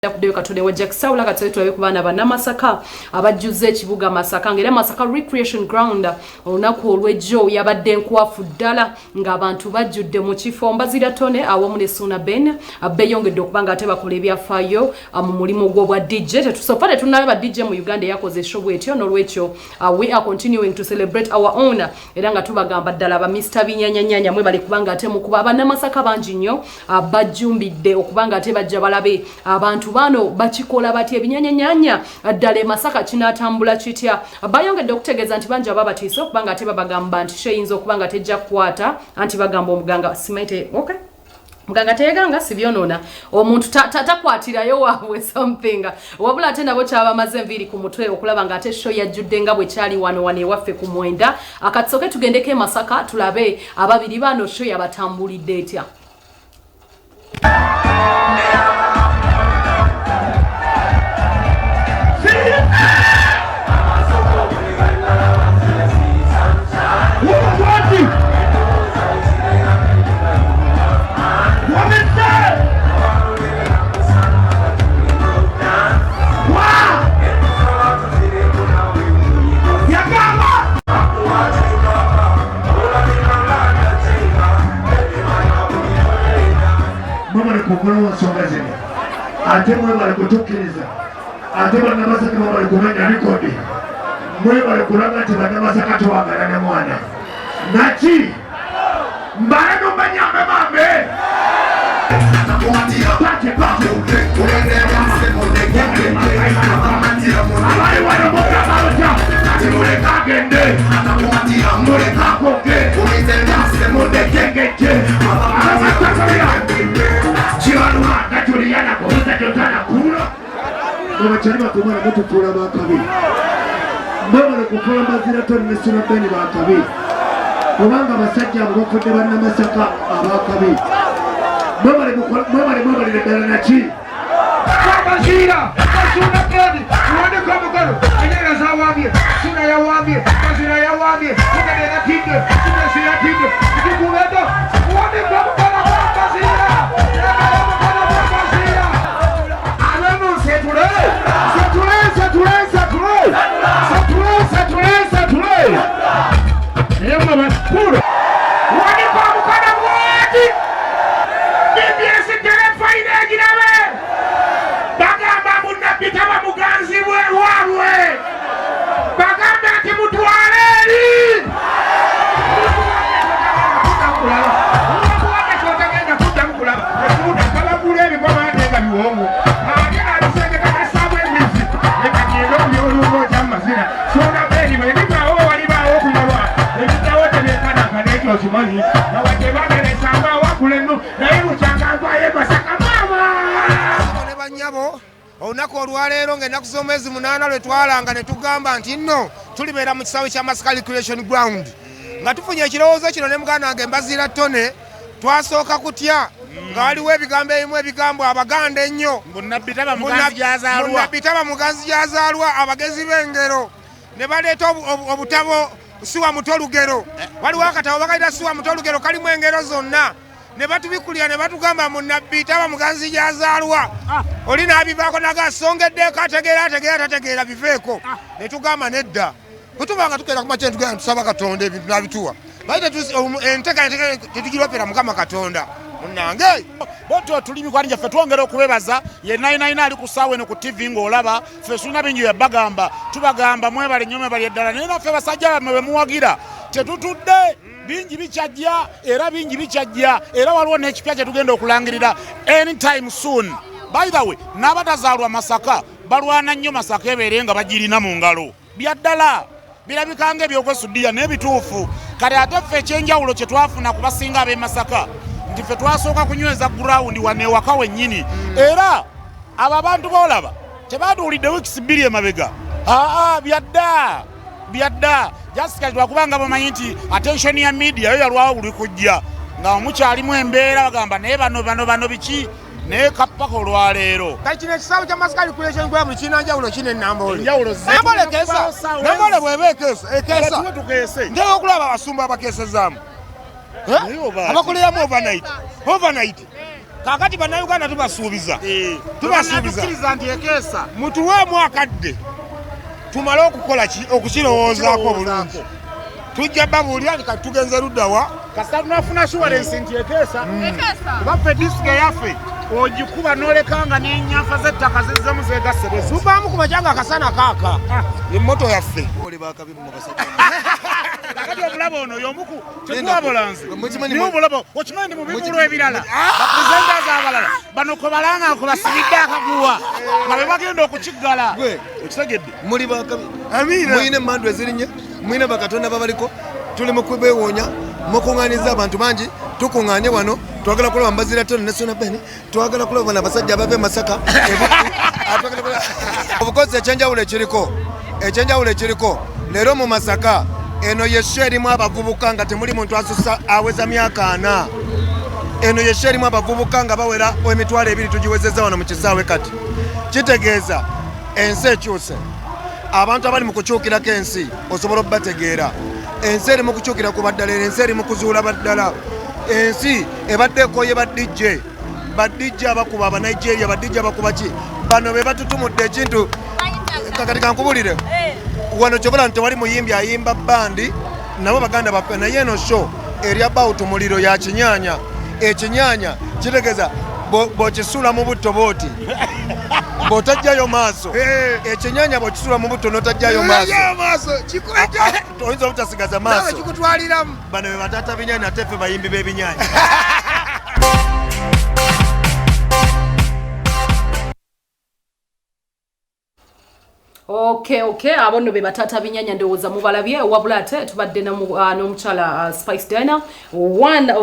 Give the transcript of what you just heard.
Kudeo katone wa Jack Saula katole tulabe kubana ba Namasaka abajjuze ekibuga Masaka ngere Masaka Recreation Ground olunaku olw'ejjo yabadde nkwafu ddala ng'abantu bajjudde mu kifo Mbazira Tone awamu ne Suna Ben abbeyongedde okubanga ate bakola ebyafaayo mu mulimu gw'obwa DJ tetusopade tunalaba DJ mu Uganda yakoze show bwetyo n'olwekyo we are continuing to celebrate our own era nga tubagamba ddala ba Mr Binyanyanyanya mwe bali kubanga ate mu kuba aba Namasaka bangi nnyo bajjumbidde okubanga ate bajja balabe abantu bano bakikola bati ebinyanyanyanya ddala Masaka kinatambula kitya bayongedde okutegeeza nti banja babatiisa okubanga ate babagamba nti sheyinza okubanga tejja kukwata anti bagamba omuganga simaite okay muganga teganga sibyonoona omuntu takwatirayo waabwe something wabula ate nabo kyaba maze enviri ku mutwe okulaba nga ate show yajjudde nga bwe kyali wano waffe ku mwenda akatsoke tugendeke Masaka tulabe ababiri bano show yabatambulidde etya. Ate mwe bali kutukiriza ate Namasaka bali kumenya rekodi mwe bali kulaga nti Namasaka twagala ne mwana naki mbano banyambe mambe Abachari bakumana mututula bakabi mbona kukola Mbazira Tone ne Suna Ben bakabi kubanga basajja abafudde ba Namasaka abakabi mbona ddala naki Mbazira Suna Ben uone kwa mkono enyewe zawambie Suna yawambie Mbazira yawambie ukade na tinde Mbazira tinde kikuwedo uone kwa mkono Mbazira Olunaku olwaleero ng'ennaku z'omwezi 8 lwe twalanga ne tugamba nti nno tulibeera mu kisaawe kya Masaka Recreation Ground nga tufunye ekirowoozo kino ne muganda wange Mbazira Tone twasooka kutya nga waliwo ebigambo ebimu ebigambo abaganda ennyo munnabitaba muganzi gyazaalwa abagezi b'engero ne baleeta obutabo Siwa Muto Lugero waliwo akatabo bakayita Siwa Muto Lugero kalimu engero zonna ne batubikulira ne batugamba munnabitaba muganzi gyazaalwa oli n'abivaako nagasongeddeeko ategeera biveeko ne tugamba nedda bwetubanga tukeera ku makya tugenda tusaba Katonda ebintu n'abituwa bayita enteekateeka tetugiropera Mukama Katonda munnange boto tuli mikwano gyaffe twongera okubebaza ye 99 ali ku ssaawa eno ku TV ng'olaba ffe tulina bingi byebagamba tubagamba mwebale nnyo mwebale eddala naye naffe basajja bammwe bwe muwagira tetutudde bingi bikyajja era waliwo n'ekipya kye tugenda okulangirira anytime soon. By the way n'abatazaalwa Masaka balwana nnyo Masaka ebeere nga bagirina mu ngalo byaddala birabikanga ebyokwesuddira n'ebituufu kale ate ffe ekyenjawulo kye twafuna ku basinga ab'e Masaka nti ffe twasooka kunyweza ground wane ewaka wennyini era abo abantu boolaba tebaatuwulidde wiikisi 2 emabega byadda jasika twakubanga bamanyi nti attention ya media yo yalwawo buli kujja nga mukyalimu embeera bagamba naye bano biki naye kappaka olwaleero kino ekisaawe kya Masaka Recreation Ground kirina njawulo kino ennambole nambole bw'eba ekeesa nteeka okulaba abasumba abakeesezaamu abakoleramu overnight kakati bannayuganda tubasuubiza mutuweemu akadde tumale okukola okukirowoozaako bulungi tujja babuulira nti kati tugenze luddawa kasita tunafuna assurance nti ekeesa kuba ffe disitulikiti yaffe ogikuba n'olekanga n'ennyafa z'ettaka zizzemu zegasse tuvaamu ku makyanga akasana kaaka emmoto yaffe kakati obulabo ono y'omuku tetwabolanze niwe obulabo okimanyi mu bibulu ebirala bapurezentas abalala bano kwe balanga kwe basibidde akaguwa nga be bagenda okukiggala okitegedde muli bakabi muyina emmandu ezirinnye muyina bakatonda babaliko tuli mu kubeewoonya mukuŋŋaaniza abantu bangi tukuŋŋaanye wano twagala kulaba Mbazira Tone ne Sona Ben twagala kulaba bano abasajja abava e Masaka obukozi ekyenjawulo ekiriko leero mu Masaka eno yessu erimu abavubuka nga temuli muntu asusa aweza myaka 4 eno yessu erimu abavubuka nga bawera emitwalo 2 tugiwezezza wano mu kisaawe kati kitegeeza ensi ekyuse abantu abali mu kukyukirako ensi osobola okubategeera ensi eri mu kukyukira ku baddala ensi eri mu kuzuula baddala ensi ebadde ekoye badijje abakuba abanigeria badijje abakuba ki bano be batutumudde ekintu kakati kankubulire wano kyobola nti tewali muyimbi ayimba bandi nabo baganda baffe naye eno show eri about muliro ya kinyaanya ekinyaanya kitegeeza bw'okisuula mu butto booti bw'otajjayo maaso ekyennyanja bw'okisuula mu butto n'otajjayo maaso oyinza obutasigaza maaso bano be bataata binyaanya ate ffe bayimbi b'ebinyaanya Okay, abo nno be batata binyanya ndowooza mubalabye wabula ate tubadde n'omukyala Spice Dina one